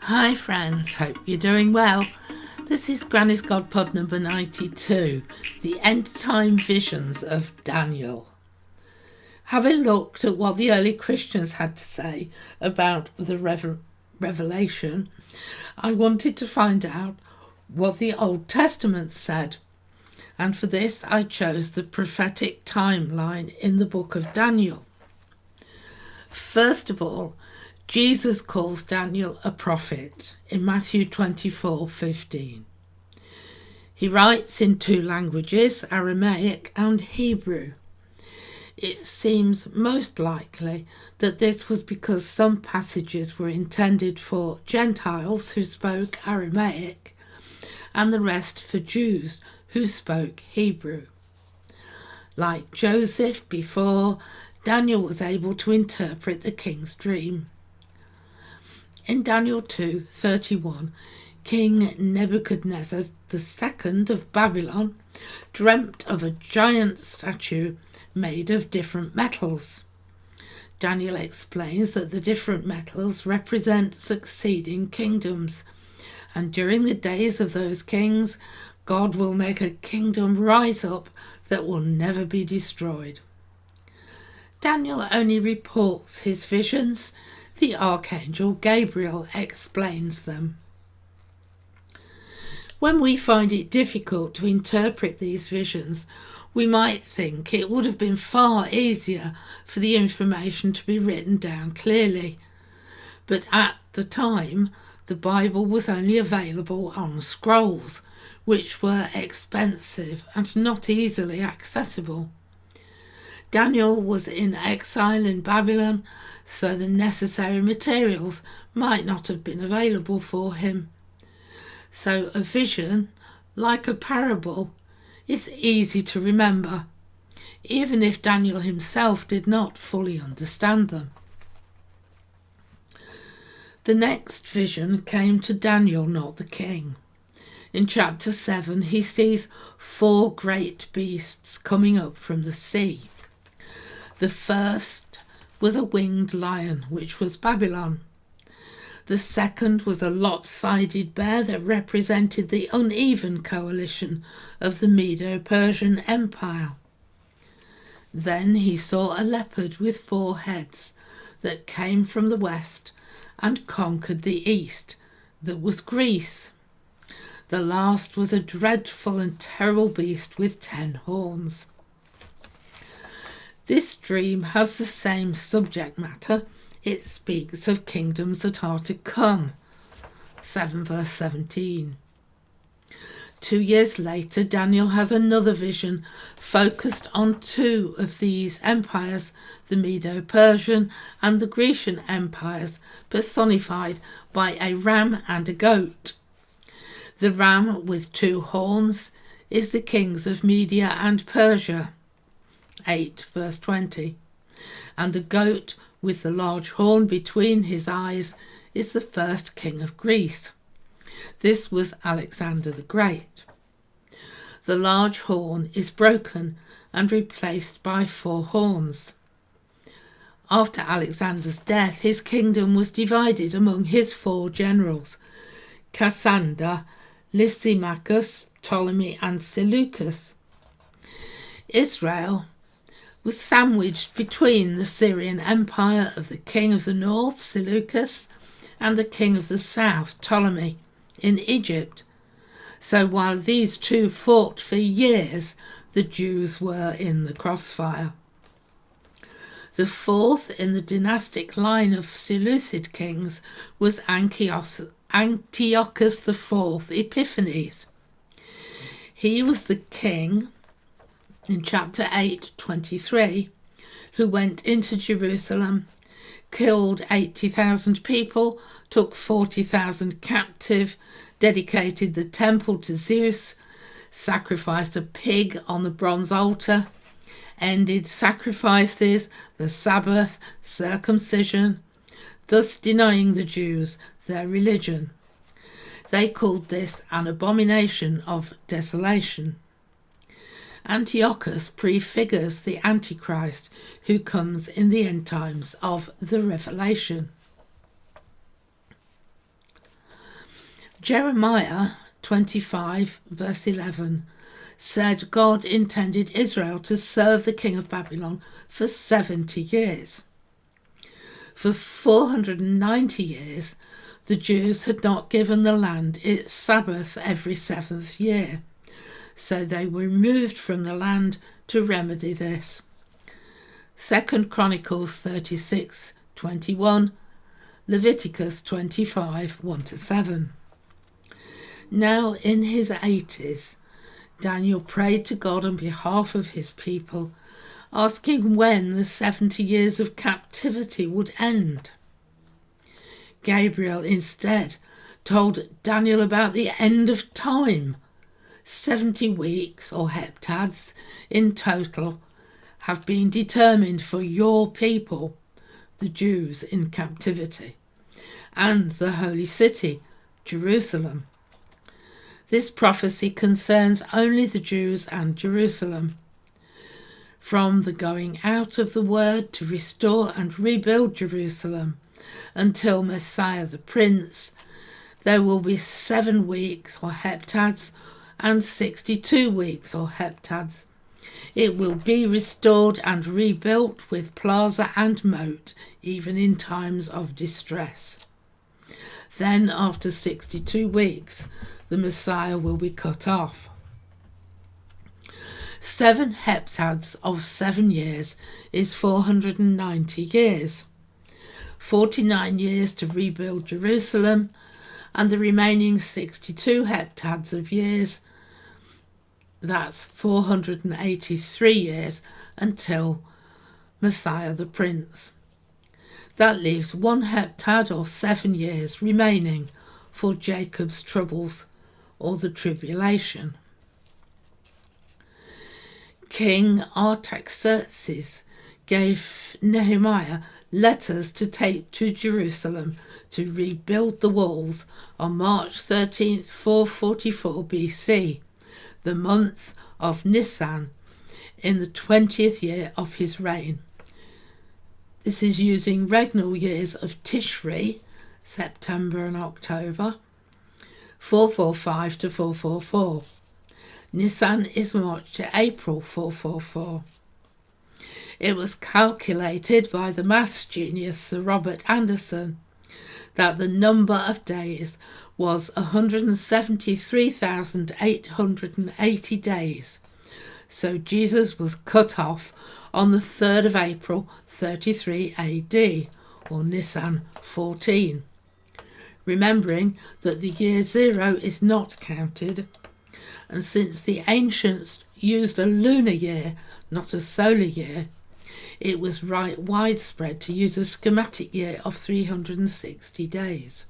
Hi friends, hope you're doing well. This is Granny's GodPod number 92, the End Time Visions of Daniel. Having looked at what the early Christians had to say about the Revelation, I wanted to find out what the Old Testament said. And for this I chose the prophetic timeline in the book of Daniel. First of all, Jesus calls Daniel a prophet in Matthew 24:15. He writes in two languages, Aramaic and Hebrew. It seems most likely that this was because some passages were intended for Gentiles who spoke Aramaic and the rest for Jews who spoke Hebrew. Like Joseph before, Daniel was able to interpret the king's dream. In Daniel 2:31, King Nebuchadnezzar II of Babylon dreamt of a giant statue made of different metals. Daniel explains that the different metals represent succeeding kingdoms, and during the days of those kings, God will make a kingdom rise up that will never be destroyed. Daniel only reports his visions. The Archangel Gabriel explains them. When we find it difficult to interpret these visions, we might think it would have been far easier for the information to be written down clearly. But at the time, the Bible was only available on scrolls, which were expensive and not easily accessible. Daniel was in exile in Babylon, so the necessary materials might not have been available for him. So a vision, like a parable, is easy to remember, even if Daniel himself did not fully understand them. The next vision came to Daniel, not the king. In chapter 7, he sees 4 great beasts coming up from the sea. The first was a winged lion, which was Babylon. The second was a lopsided bear that represented the uneven coalition of the Medo-Persian Empire. Then he saw a leopard with 4 heads that came from the west and conquered the east, that was Greece. The last was a dreadful and terrible beast with 10 horns. This dream has the same subject matter. It speaks of kingdoms that are to come. 7 verse 17. 2 years later, Daniel has another vision focused on 2 of these empires, the Medo-Persian and the Grecian empires, personified by a ram and a goat. The ram with 2 horns is the kings of Media and Persia. 8 verse 20, and the goat with the large horn between his eyes is the first king of Greece. This was Alexander the Great. The large horn is broken and replaced by 4 horns. After Alexander's death, his kingdom was divided among his 4 generals, Cassander, Lysimachus, Ptolemy and Seleucus. Israel was sandwiched between the Syrian Empire of the king of the north, Seleucus, and the king of the south, Ptolemy, in Egypt. So while these 2 fought for years, the Jews were in the crossfire. The 4th in the dynastic line of Seleucid kings was Antiochus IV Epiphanes. He was the king in chapter 8:23, who went into Jerusalem, killed 80,000 people, took 40,000 captive, dedicated the temple to Zeus, sacrificed a pig on the bronze altar, ended sacrifices, the Sabbath, circumcision, thus denying the Jews their religion. They called this an abomination of desolation. Antiochus prefigures the Antichrist who comes in the end times of the Revelation. Jeremiah 25 verse 11 said God intended Israel to serve the king of Babylon for 70 years. For 490 years, the Jews had not given the land its Sabbath every 7th year, so they were removed from the land to remedy this. 2 Chronicles 36:21, Leviticus 25 1-7. Now in his 80s, Daniel prayed to God on behalf of his people, asking when the 70 years of captivity would end. Gabriel instead told Daniel about the end of time. 70 weeks, or heptads, in total have been determined for your people, the Jews in captivity, and the holy city, Jerusalem. This prophecy concerns only the Jews and Jerusalem. From the going out of the word to restore and rebuild Jerusalem until Messiah the Prince, there will be 7 weeks or heptads and 62 weeks or heptads. It will be restored and rebuilt with plaza and moat, even in times of distress. Then, after 62 weeks, the Messiah will be cut off. 7 heptads of 7 years is 490 years. 49 years to rebuild Jerusalem, and the remaining 62 heptads of years, that's 483 years until Messiah the Prince. That leaves 1 heptad or 7 years remaining for Jacob's troubles or the tribulation. King Artaxerxes gave Nehemiah letters to take to Jerusalem to rebuild the walls on March 13th, 444 BC, the month of Nisan, in the 20th year of his reign. This is using regnal years of Tishri, September and October, 445 to 444. Nisan is March to April 444. It was calculated by the maths genius Sir Robert Anderson that the number of days was 173,880 days. So Jesus was cut off on the 3rd of April 33 AD, or Nisan 14. Remembering that the year 0 is not counted, and since the ancients used a lunar year, not a solar year, it was widespread to use a schematic year of 360 days.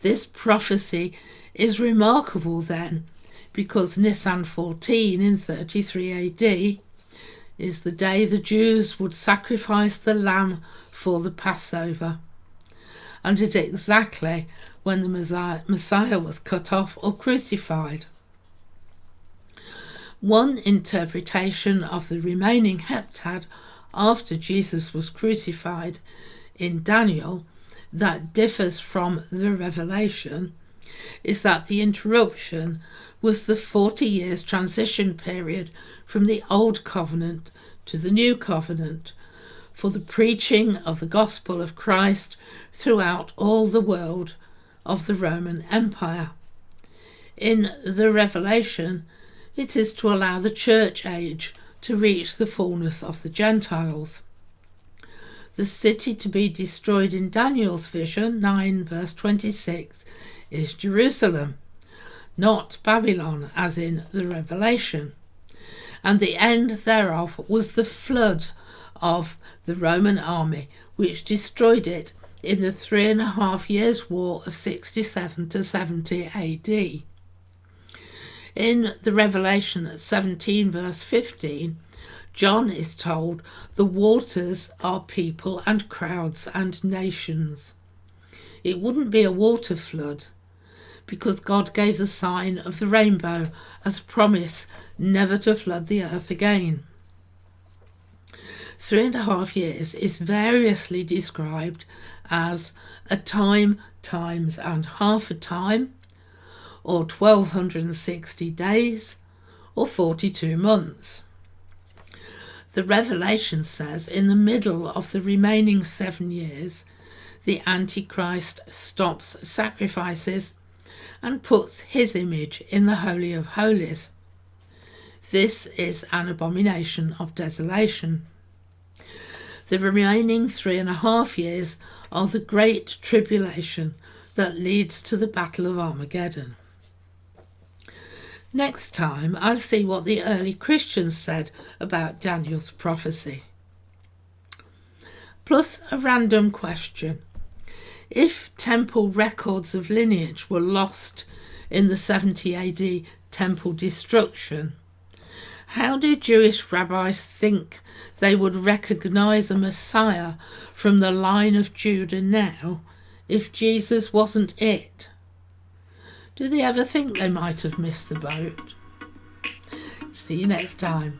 This prophecy is remarkable then, because Nisan 14 in 33 AD is the day the Jews would sacrifice the lamb for the Passover, and is exactly when the Messiah was cut off or crucified. One interpretation of the remaining heptad after Jesus was crucified in Daniel that differs from the Revelation is that the interruption was the 40 years transition period from the Old Covenant to the New Covenant for the preaching of the gospel of Christ throughout all the world of the Roman Empire. In the Revelation, it is to allow the church age to reach the fullness of the Gentiles. The city to be destroyed in Daniel's vision, 9 verse 26, is Jerusalem, not Babylon as in the Revelation. And the end thereof was the flood of the Roman army, which destroyed it in the 3.5 years war of 67 to 70 AD. In the Revelation 17 verse 15, John is told the waters are people and crowds and nations. It wouldn't be a water flood, because God gave the sign of the rainbow as a promise never to flood the earth again. 3.5 years is variously described as a time times and half a time, or 1260 days, or 42 months. The Revelation says in the middle of the remaining 7 years, the Antichrist stops sacrifices and puts his image in the Holy of Holies. This is an abomination of desolation. The remaining 3.5 years are the great tribulation that leads to the Battle of Armageddon. Next time, I'll see what the early Christians said about Daniel's prophecy. Plus a random question. If temple records of lineage were lost in the 70 AD temple destruction, how do Jewish rabbis think they would recognise a Messiah from the line of Judah now if Jesus wasn't it? Do they ever think they might have missed the boat? See you next time.